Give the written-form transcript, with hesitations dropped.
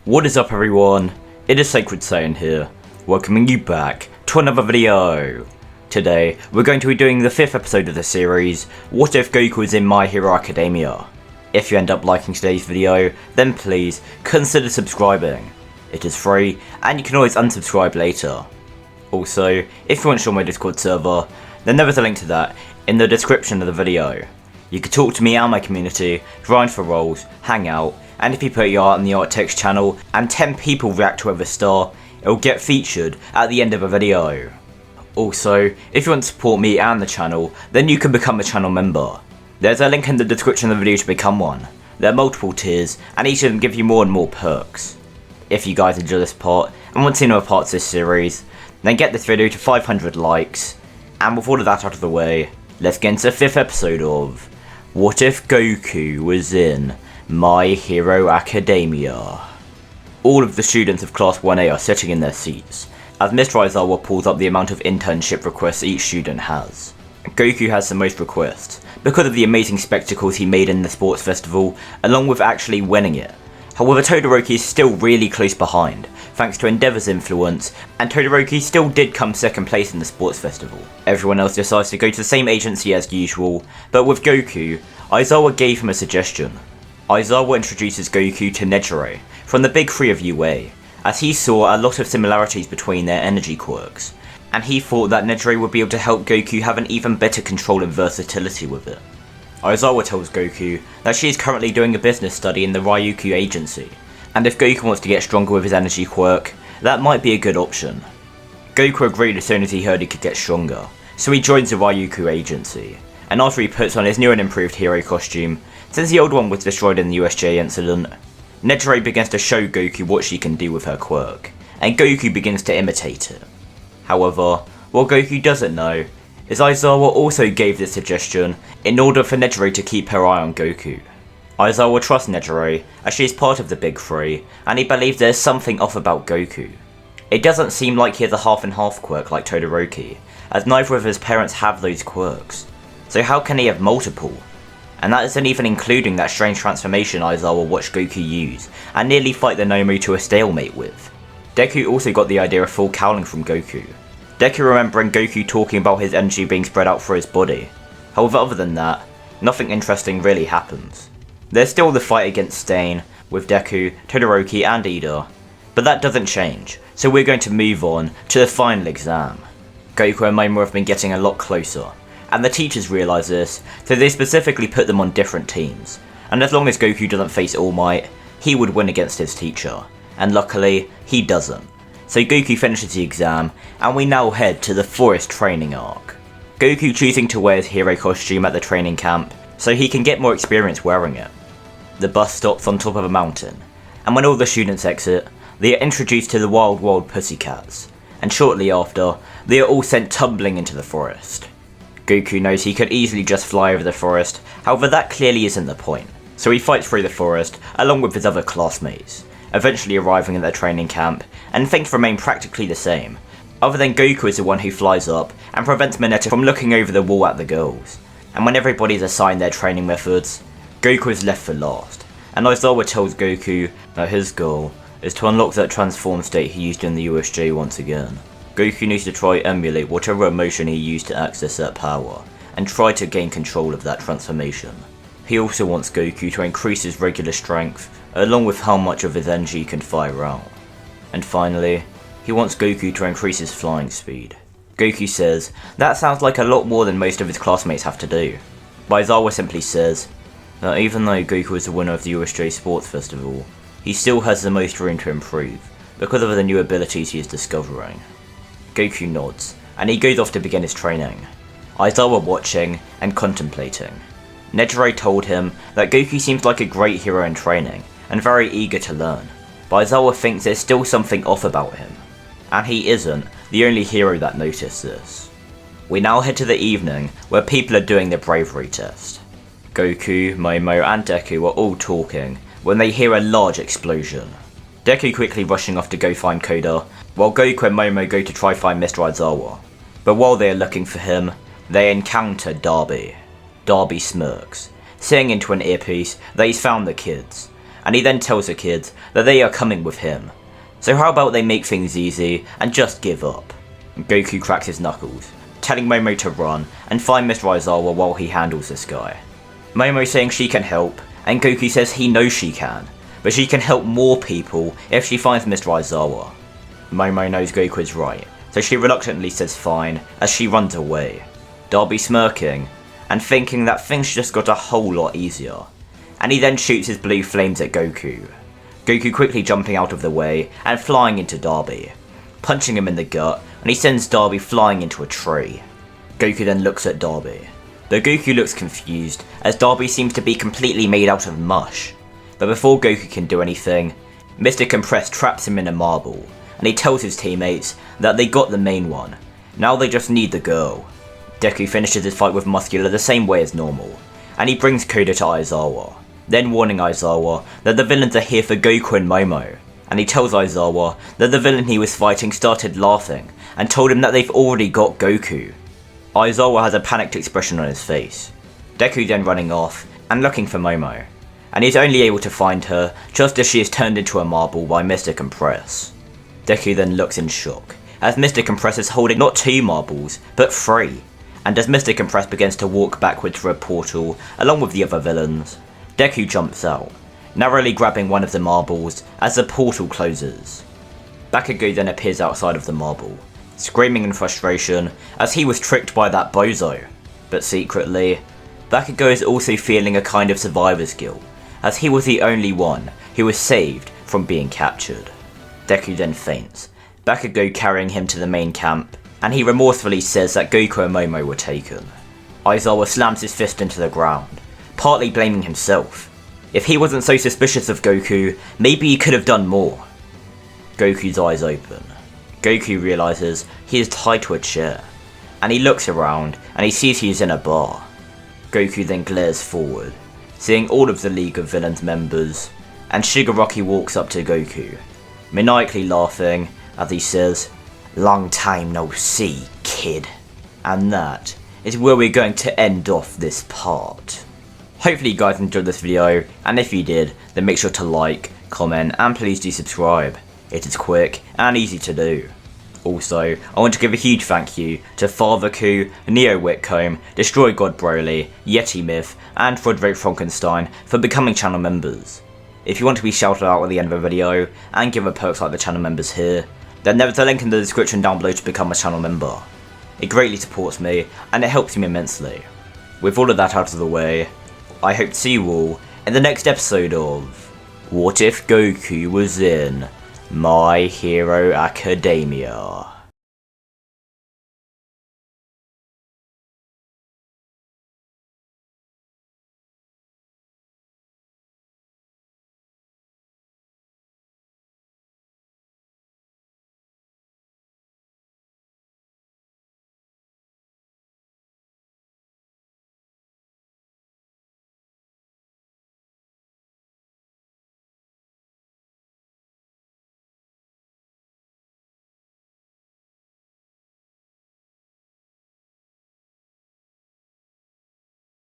What is up everyone, it is Sacred Saiyan here, welcoming you back to another video. Today, we're going to be doing the 5th episode of the series, What If Goku is in My Hero Academia? If you end up liking today's video, then please consider subscribing. It is free, and you can always unsubscribe later. Also, if you want to join my Discord server, then there is a link to that in the description of the video. You can talk to me and my community, grind for roles, hang out, and if you put your art on the art text channel and 10 people react to every star, it will get featured at the end of a video. Also, if you want to support me and the channel, then you can become a channel member. There's a link in the description of the video to become one. There are multiple tiers, and each of them give you more and more perks. If you guys enjoy this part and want to see more parts of this series, then get this video to 500 likes. And with all of that out of the way, let's get into the 5th episode of What If Goku Was in My Hero Academia? All of the students of Class 1A are sitting in their seats, as Mr. Aizawa pulls up the amount of internship requests each student has. Goku has the most requests, because of the amazing spectacles he made in the sports festival, along with actually winning it. However, Todoroki is still really close behind, thanks to Endeavor's influence, and Todoroki still did come 2nd place in the sports festival. Everyone else decides to go to the same agency as usual, but with Goku, Aizawa gave him a suggestion. Aizawa introduces Goku to Nejire from the Big Three of UA, as he saw a lot of similarities between their energy quirks, and he thought that Nejire would be able to help Goku have an even better control and versatility with it. Aizawa tells Goku that she is currently doing a business study in the Ryukyu agency, and if Goku wants to get stronger with his energy quirk, that might be a good option. Goku agreed as soon as he heard he could get stronger, so he joins the Ryukyu agency, and after he puts on his new and improved hero costume, since the old one was destroyed in the USJ incident, Nejire begins to show Goku what she can do with her quirk, and Goku begins to imitate it. However, what Goku doesn't know is Aizawa also gave this suggestion in order for Nejire to keep her eye on Goku. Aizawa trusts Nejire as she is part of the Big Three, and he believes there's something off about Goku. It doesn't seem like he has a half and half quirk like Todoroki, as neither of his parents have those quirks. So how can he have multiple? And that isn't even including that strange transformation Aizawa watched Goku use, and nearly fight the Nomu to a stalemate with. Deku also got the idea of full cowling from Goku. Deku remembering Goku talking about his energy being spread out through his body. However, other than that, nothing interesting really happens. There's still the fight against Stain, with Deku, Todoroki and Ida, but that doesn't change, so we're going to move on to the final exam. Goku and Momo have been getting a lot closer, and the teachers realise this, so they specifically put them on different teams, and as long as Goku doesn't face All Might, he would win against his teacher, and luckily, he doesn't. So Goku finishes the exam, and we now head to the forest training arc. Goku choosing to wear his hero costume at the training camp, so he can get more experience wearing it. The bus stops on top of a mountain, and when all the students exit, they are introduced to the wild pussycats, and shortly after, they are all sent tumbling into the forest. Goku knows he could easily just fly over the forest, however that clearly isn't the point, so he fights through the forest along with his other classmates, eventually arriving at their training camp, and things remain practically the same, other than Goku is the one who flies up and prevents Mineta from looking over the wall at the girls, and when everybody's assigned their training methods, Goku is left for last, and Aizawa tells Goku that his goal is to unlock that transform state he used in the USJ once again. Goku needs to try emulate whatever emotion he used to access that power, and try to gain control of that transformation. He also wants Goku to increase his regular strength, along with how much of his energy he can fire out. And finally, he wants Goku to increase his flying speed. Goku says, that sounds like a lot more than most of his classmates have to do. But Aizawa simply says that even though Goku is the winner of the USJ Sports Festival, he still has the most room to improve, because of the new abilities he is discovering. Goku nods, and he goes off to begin his training, Aizawa watching and contemplating. Nejire told him that Goku seems like a great hero in training, and very eager to learn, but Aizawa thinks there's still something off about him, and he isn't the only hero that noticed this. We now head to the evening, where people are doing the bravery test. Goku, Momo and Deku are all talking, when they hear a large explosion. Deku quickly rushing off to go find Koda, while Goku and Momo go to try find Mr. Aizawa. But while they are looking for him, they encounter Darby. Darby smirks, saying into an earpiece that he's found the kids, and he then tells the kids that they are coming with him. So how about they make things easy and just give up? Goku cracks his knuckles, telling Momo to run and find Mr. Aizawa while he handles this guy. Momo saying she can help, and Goku says he knows she can, but she can help more people if she finds Mr. Aizawa. Momo knows Goku is right, so she reluctantly says fine as she runs away. Darby smirking, and thinking that things just got a whole lot easier, and he then shoots his blue flames at Goku. Goku quickly jumping out of the way and flying into Darby, punching him in the gut, and he sends Darby flying into a tree. Goku then looks at Darby, though Goku looks confused as Darby seems to be completely made out of mush. But before Goku can do anything, Mr. Compress traps him in a marble, and he tells his teammates that they got the main one, now they just need the girl. Deku finishes his fight with Muscular the same way as normal, and he brings Koda to Aizawa, then warning Aizawa that the villains are here for Goku and Momo, and he tells Aizawa that the villain he was fighting started laughing and told him that they've already got Goku. Aizawa has a panicked expression on his face. Deku then running off and looking for Momo, and he's only able to find her just as she is turned into a marble by Mr. Compress. Deku then looks in shock as Mr. Compress is holding not 2 marbles but 3, and as Mr. Compress begins to walk backwards through a portal along with the other villains, Deku jumps out, narrowly grabbing one of the marbles as the portal closes. Bakugo then appears outside of the marble, screaming in frustration as he was tricked by that bozo. But secretly, Bakugo is also feeling a kind of survivor's guilt, as he was the only one who was saved from being captured. Deku then faints, Bakugo carrying him to the main camp, and he remorsefully says that Goku and Momo were taken. Aizawa slams his fist into the ground, partly blaming himself. If he wasn't so suspicious of Goku, maybe he could have done more. Goku's eyes open. Goku realizes he is tied to a chair, and he looks around and he sees he is in a bar. Goku then glares forward, seeing all of the League of Villains members, and Shigaraki walks up to Goku, maniacally laughing as he says, "Long time no see, kid." And that is where we're going to end off this part. Hopefully you guys enjoyed this video, and if you did, then make sure to like, comment, and please do subscribe. It is quick and easy to do. Also, I want to give a huge thank you to Fatherku, Neo Whitcomb, Destroy God Broly, Yeti Myth, and Frederick Frankenstein for becoming channel members. If you want to be shouted out at the end of a video, and given perks like the channel members here, then there is a link in the description down below to become a channel member. It greatly supports me, and it helps me immensely. With all of that out of the way, I hope to see you all in the next episode of What If Goku Was in My Hero Academia.